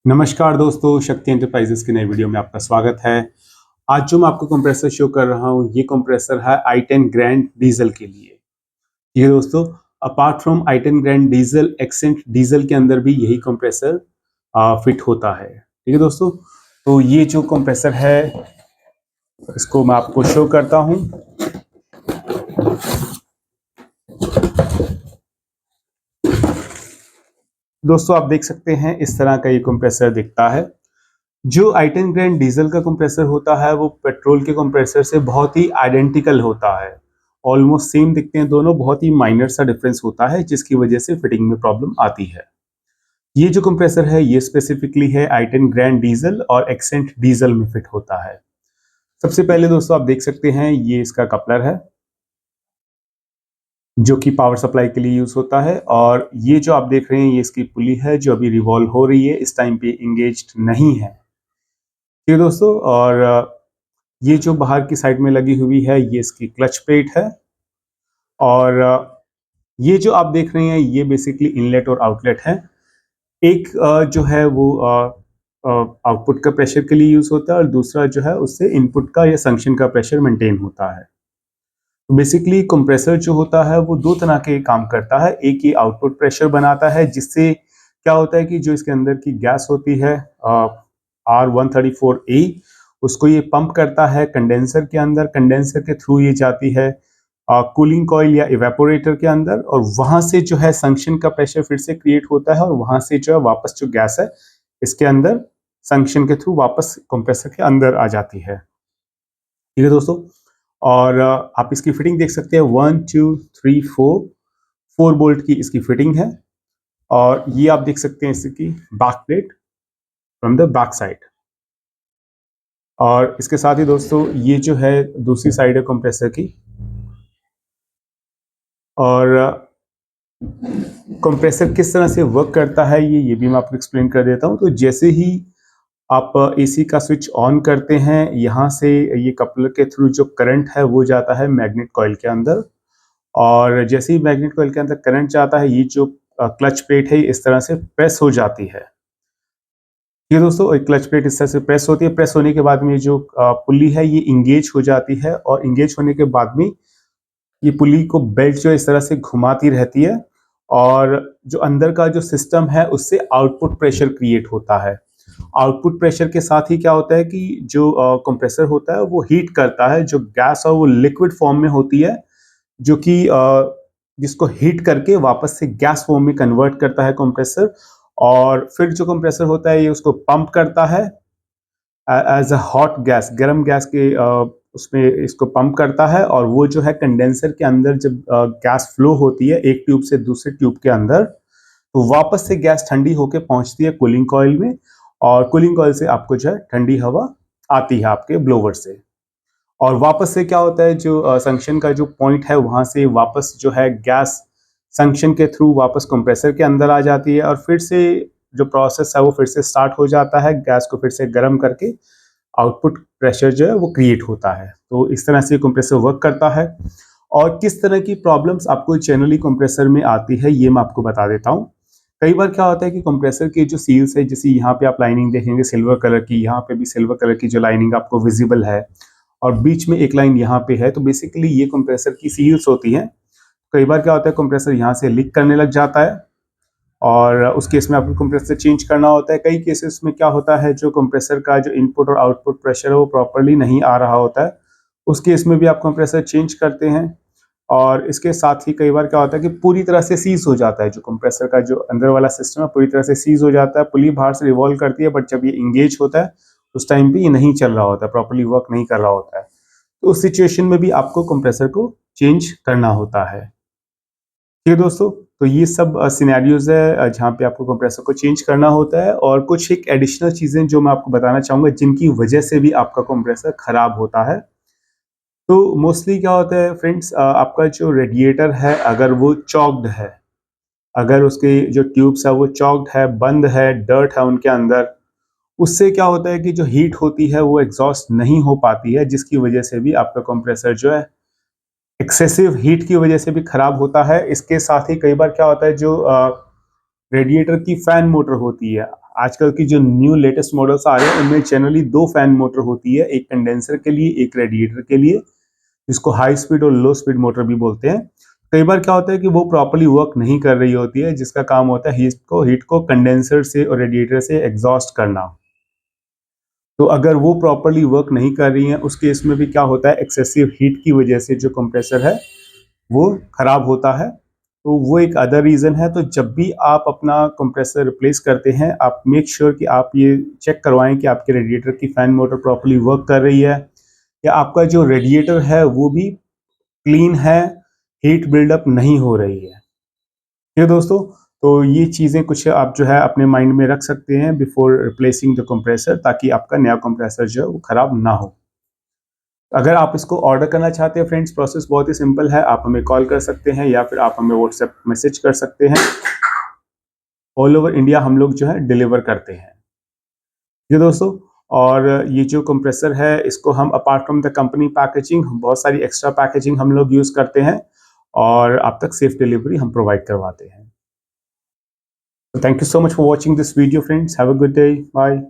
नमस्कार दोस्तों, शक्ति एंटरप्राइजेस की नई वीडियो में आपका स्वागत है। आज जो मैं आपको कंप्रेसर शो कर रहा हूँ, ये कंप्रेसर है i10 ग्रैंड डीजल के लिए। ये दोस्तों, apart from i10 grand diesel, accent diesel के अंदर भी यही कंप्रेसर फिट होता है। ठीक है दोस्तों, तो ये जो कंप्रेसर है, इसको मैं आपको शो करता हूँ। दोस्तों, आप देख सकते हैं इस तरह का ये कंप्रेसर दिखता है। जो i10 ग्रैंड डीजल का कंप्रेसर होता है, वो पेट्रोल के कंप्रेसर से बहुत ही आइडेंटिकल होता है। ऑलमोस्ट सेम दिखते हैं दोनों, बहुत ही माइनर सा डिफरेंस होता है, जिसकी वजह से फिटिंग में प्रॉब्लम आती है। ये जो कंप्रेसर है, ये स्पेसिफिकली है i10 ग्रैंड डीजल और एक्सेंट डीजल में फिट होता है। सबसे पहले दोस्तों, आप देख सकते हैं ये इसका कपलर है, जो कि पावर सप्लाई के लिए यूज होता है। और ये जो आप देख रहे हैं, ये इसकी पुली है, जो अभी रिवॉल्व हो रही है, इस टाइम पे इंगेज्ड नहीं है। ठीक है दोस्तों, और ये जो बाहर की साइड में लगी हुई है, ये इसकी क्लच प्लेट है। और ये जो आप देख रहे हैं, ये बेसिकली इनलेट और आउटलेट है। एक जो है वो आउटपुट का प्रेशर के लिए यूज होता है, और दूसरा जो है उससे इनपुट का या संक्शन का प्रेशर मेंटेन होता है। तो बेसिकली कंप्रेसर जो होता है, वो दो तरह के काम करता है। एक ये आउटपुट प्रेशर बनाता है, जिससे क्या होता है कि जो इसके अंदर की गैस होती है R134A, उसको ये पंप करता है कंडेंसर के अंदर। कंडेंसर के थ्रू ये जाती है कूलिंग कॉइल या इवेपोरेटर के अंदर, और वहां से जो है संक्शन का प्रेशर फिर से क्रिएट होता है, और वहां से जो है वापस जो गैस है इसके अंदर संक्शन के थ्रू वापस कंप्रेसर के अंदर आ जाती है। ठीक है दोस्तों, और आप इसकी फिटिंग देख सकते हैं, 1 2 3 4 बोल्ट की इसकी फिटिंग है। और ये आप देख सकते हैं इसकी back plate from the back side. और इसके साथ ही दोस्तों, ये जो है दूसरी साइड है कंप्रेसर की। और कंप्रेसर किस तरह से वर्क करता है, ये भी मैं आपको एक्सप्लेन कर देता हूँ। तो जैसे ही आप एसी का स्विच ऑन करते हैं, यहाँ से ये कपलर के थ्रू जो करंट है वो जाता है मैग्नेट कॉइल के अंदर। और जैसे ही मैग्नेट कॉइल के अंदर करंट जाता है, ये जो क्लच प्लेट है इस तरह से प्रेस हो जाती है। ये दोस्तों, एक क्लच प्लेट इस तरह से प्रेस होती है। प्रेस होने के बाद में जो पुली है ये इंगेज हो जाती है, और इंगेज होने के बाद में ये पुली को बेल्ट जो इस तरह से घुमाती रहती है, और जो अंदर का जो सिस्टम है उससे आउटपुट प्रेशर क्रिएट होता है। आउटपुट प्रेशर के साथ ही क्या होता है कि जो कंप्रेसर होता है वो हीट करता है। जो गैस और वो लिक्विड फॉर्म में होती है, जो कि जिसको हीट करके वापस से गैस फॉर्म में कन्वर्ट करता है कंप्रेसर। और फिर जो कंप्रेसर होता है ये उसको पंप करता है एज अ हॉट गैस, गर्म गैस के उसमें इसको पंप करता है। और वो जो है कंडेंसर के अंदर जब गैस फ्लो होती है एक ट्यूब से दूसरे ट्यूब के अंदर, तो वापस से गैस ठंडी होकर पहुंचती है कूलिंग कॉइल में, और कूलिंग कॉइल से आपको जो है ठंडी हवा आती है आपके ब्लोवर से। और वापस से क्या होता है, जो संक्शन का जो पॉइंट है वहां से वापस जो है गैस संक्शन के थ्रू वापस कंप्रेसर के अंदर आ जाती है, और फिर से जो प्रोसेस है वो फिर से स्टार्ट हो जाता है, गैस को फिर से गर्म करके आउटपुट प्रेशर जो है वो क्रिएट होता है। तो इस तरह से कंप्रेसर वर्क करता है। और किस तरह की प्रॉब्लम्स आपको जनरली कंप्रेसर में आती है, ये मैं आपको बता देता हूँ। कई बार क्या होता है कि कंप्रेसर की जो सील्स है, जैसे यहाँ पे आप लाइनिंग देखेंगे सिल्वर कलर की, यहाँ पे भी सिल्वर कलर की जो लाइनिंग आपको विजिबल है, और बीच में एक लाइन यहाँ पे है, तो बेसिकली ये कंप्रेसर की सील्स होती हैं। कई बार क्या होता है, कंप्रेसर यहाँ से लीक करने लग जाता है, और उस केस में आपको कंप्रेसर चेंज करना होता है। कई केसेस में क्या होता है, जो कंप्रेसर का जो इनपुट और आउटपुट प्रेशर है वो प्रॉपरली नहीं आ रहा होता है, उस केस में भी आप कंप्रेसर चेंज करते हैं। और इसके साथ ही कई बार क्या होता है कि पूरी तरह से सीज हो जाता है, जो कंप्रेसर का जो अंदर वाला सिस्टम है पूरी तरह से सीज हो जाता है। पुली बाहर से रिवॉल्व करती है, बट जब ये इंगेज होता है उस टाइम पे ये नहीं चल रहा होता है, प्रॉपरली वर्क नहीं कर रहा होता है। तो उस सिचुएशन में भी आपको कंप्रेसर को चेंज करना होता है। ठीक है दोस्तों, तो ये सब सिनेरियोज है जहाँ पे आपको कंप्रेसर को चेंज करना होता है। और कुछ एक एडिशनल चीज़ें जो मैं आपको बताना चाहूँगा, जिनकी वजह से भी आपका कंप्रेसर खराब होता है। तो मोस्टली क्या होता है फ्रेंड्स, आपका जो रेडिएटर है अगर वो चॉक्ड है, अगर उसके जो ट्यूब्स है वो चॉक्ड है, बंद है, डर्ट है उनके अंदर, उससे क्या होता है कि जो हीट होती है वो एग्जॉस्ट नहीं हो पाती है, जिसकी वजह से भी आपका कंप्रेसर जो है एक्सेसिव हीट की वजह से भी खराब होता है। इसके साथ ही कई बार क्या होता है, जो रेडिएटर की फैन मोटर होती है, आजकल की जो न्यू लेटेस्ट मॉडल्स आ रहे हैं उनमें जनरली 2 फैन मोटर होती है, एक कंडेंसर के लिए, एक रेडिएटर के लिए, जिसको हाई स्पीड और लो स्पीड मोटर भी बोलते हैं। कई बार क्या होता है कि वो प्रॉपर्ली वर्क नहीं कर रही होती है, जिसका काम होता है हीट को कंडेंसर से और रेडिएटर से एग्जॉस्ट करना। तो अगर वो प्रॉपर्ली वर्क नहीं कर रही है, उस केस में भी क्या होता है, एक्सेसिव हीट की वजह से जो कंप्रेसर है वो खराब होता है। तो वो एक अदर रीज़न है। तो जब भी आप अपना कंप्रेसर रिप्लेस करते हैं, आप मेक श्योर कि आप ये चेक करवाएं कि आपके रेडिएटर की फैन मोटर प्रॉपर्ली वर्क कर रही है, या आपका जो रेडिएटर है वो भी क्लीन है, हीट बिल्डअप नहीं हो रही है। ठीक है दोस्तों, तो ये चीज़ें कुछ आप जो है अपने माइंड में रख सकते हैं बिफोर रिप्लेसिंग द कंप्रेसर, ताकि आपका नया कंप्रेसर जो है वो खराब ना हो। अगर आप इसको ऑर्डर करना चाहते हैं फ्रेंड्स, प्रोसेस बहुत ही सिंपल है। आप हमें कॉल कर सकते हैं या फिर आप हमें व्हाट्सएप मैसेज कर सकते हैं। ऑल ओवर इंडिया हम लोग जो है डिलीवर करते हैं। ये दोस्तों, और ये जो कंप्रेसर है इसको हम apart from the company packaging, बहुत सारी एक्स्ट्रा पैकेजिंग हम लोग यूज़ करते हैं और आप तक सेफ डिलीवरी हम प्रोवाइड करवाते हैं। Thank you so much for watching this video friends. Have a good day. Bye.